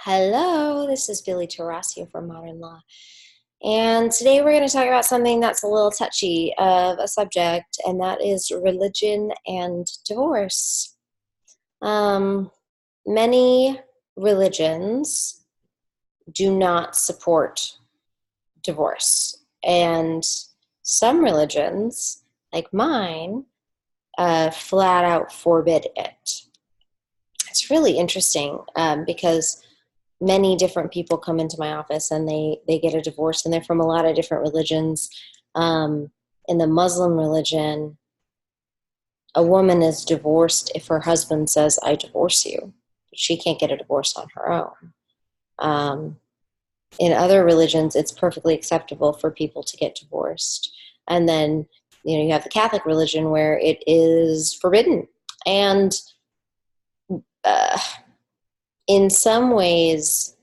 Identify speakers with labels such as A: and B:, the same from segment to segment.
A: Hello, this is Billy Tarasio from Modern Law. And today we're going to talk about something that's a little touchy of a subject, and that is religion and divorce. Many religions do not support divorce, and some religions, like mine, flat out forbid it. It's really interesting because many different people come into my office and they get a divorce, and they're from a lot of different religions. In the Muslim religion, a woman is divorced if her husband says, "I divorce you." She can't get a divorce on her own. In other religions, it's perfectly acceptable for people to get divorced. And then, you have the Catholic religion where it is forbidden. And in some ways,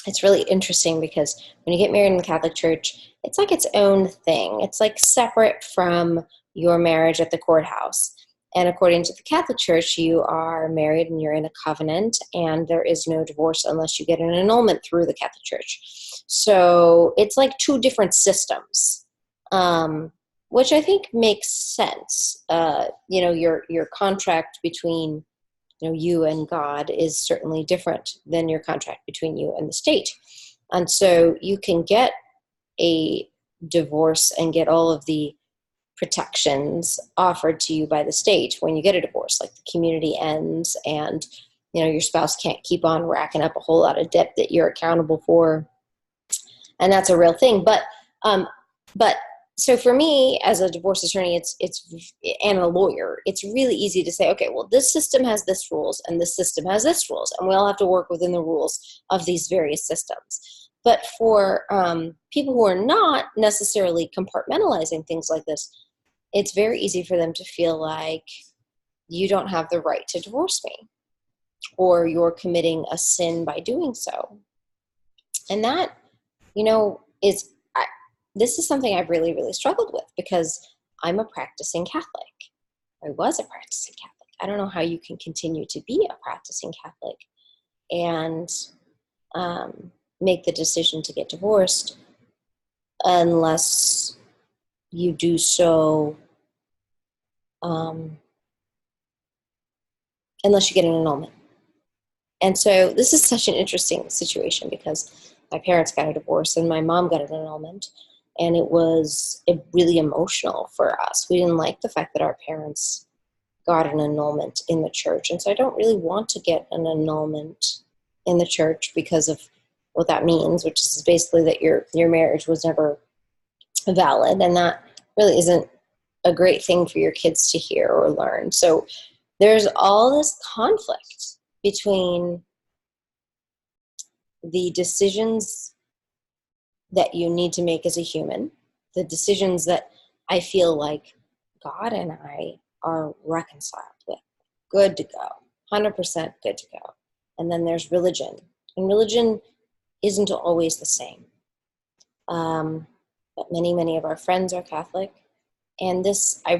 A: it's really interesting because when you get married in the Catholic Church, it's like its own thing. It's like separate from your marriage at the courthouse. And according to the Catholic Church, you are married and you're in a covenant, and there is no divorce unless you get an annulment through the Catholic Church. So it's like two different systems, which I think makes sense. Your contract between you and God is certainly different than your contract between you and the state. And so you can get a divorce and get all of the protections offered to you by the state when you get a divorce, like the community ends and your spouse can't keep on racking up a whole lot of debt that you're accountable for. And that's a real thing. But so for me, as a divorce attorney, and a lawyer, it's really easy to say, okay, well, this system has this rules and this system has this rules, and we all have to work within the rules of these various systems. But for people who are not necessarily compartmentalizing things like this, it's very easy for them to feel like you don't have the right to divorce me, or you're committing a sin by doing so. And that, this is something I've really, really struggled with because I'm a practicing Catholic. I was a practicing Catholic. I don't know how you can continue to be a practicing Catholic and make the decision to get divorced unless you do so, unless you get an annulment. And so this is such an interesting situation because my parents got a divorce and my mom got an annulment. And it was really emotional for us. We didn't like the fact that our parents got an annulment in the church. And so I don't really want to get an annulment in the church because of what that means, which is basically that your marriage was never valid. And that really isn't a great thing for your kids to hear or learn. So there's all this conflict between the decisions that you need to make as a human, the decisions that I feel like God and I are reconciled with, good to go, 100% good to go. And then there's religion, and religion isn't always the same. But many of our friends are Catholic, and I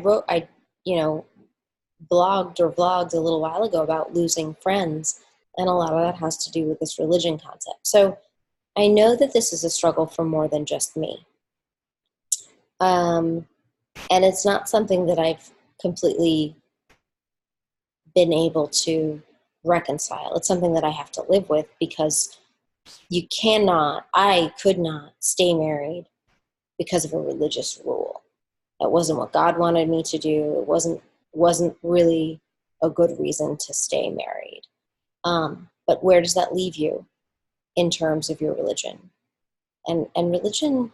A: blogged or vlogged a little while ago about losing friends, and a lot of that has to do with this religion concept. So I know that this is a struggle for more than just me. And it's not something that I've completely been able to reconcile. It's something that I have to live with because I could not stay married because of a religious rule. That wasn't what God wanted me to do. It wasn't really a good reason to stay married. But where does that leave you in terms of your religion? And religion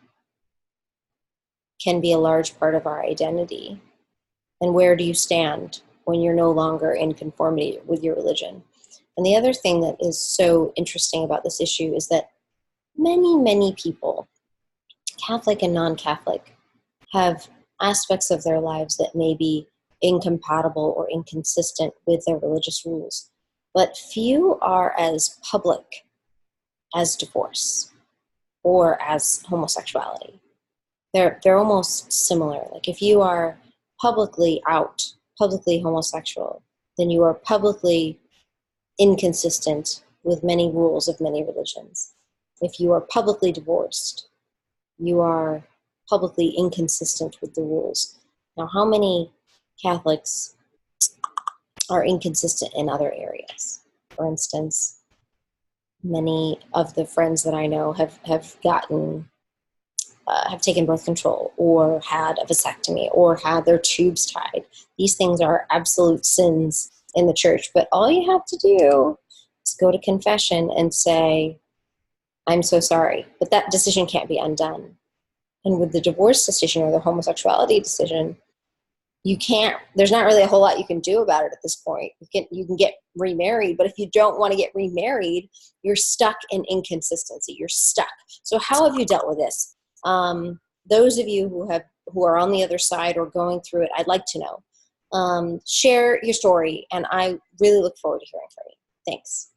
A: can be a large part of our identity. And where do you stand when you're no longer in conformity with your religion? And the other thing that is so interesting about this issue is that many people, Catholic and non-Catholic, have aspects of their lives that may be incompatible or inconsistent with their religious rules. But few are as public as divorce or as homosexuality. They're almost similar. Like if you are publicly homosexual, then you are publicly inconsistent with many rules of many religions. If you are publicly divorced, you are publicly inconsistent with the rules. Now, how many Catholics are inconsistent in other areas? For instance, many of the friends that I know have taken birth control or had a vasectomy or had their tubes tied. These things are absolute sins in the church, but all you have to do is go to confession and say, I'm so sorry, but that decision can't be undone. And with the divorce decision or the homosexuality decision, you can't, there's not really a whole lot you can do about it at this point. You can get remarried, but if you don't want to get remarried, you're stuck in inconsistency. You're stuck. So how have you dealt with this? Those of you who are on the other side or going through it, I'd like to know. Share your story, and I really look forward to hearing from you. Thanks.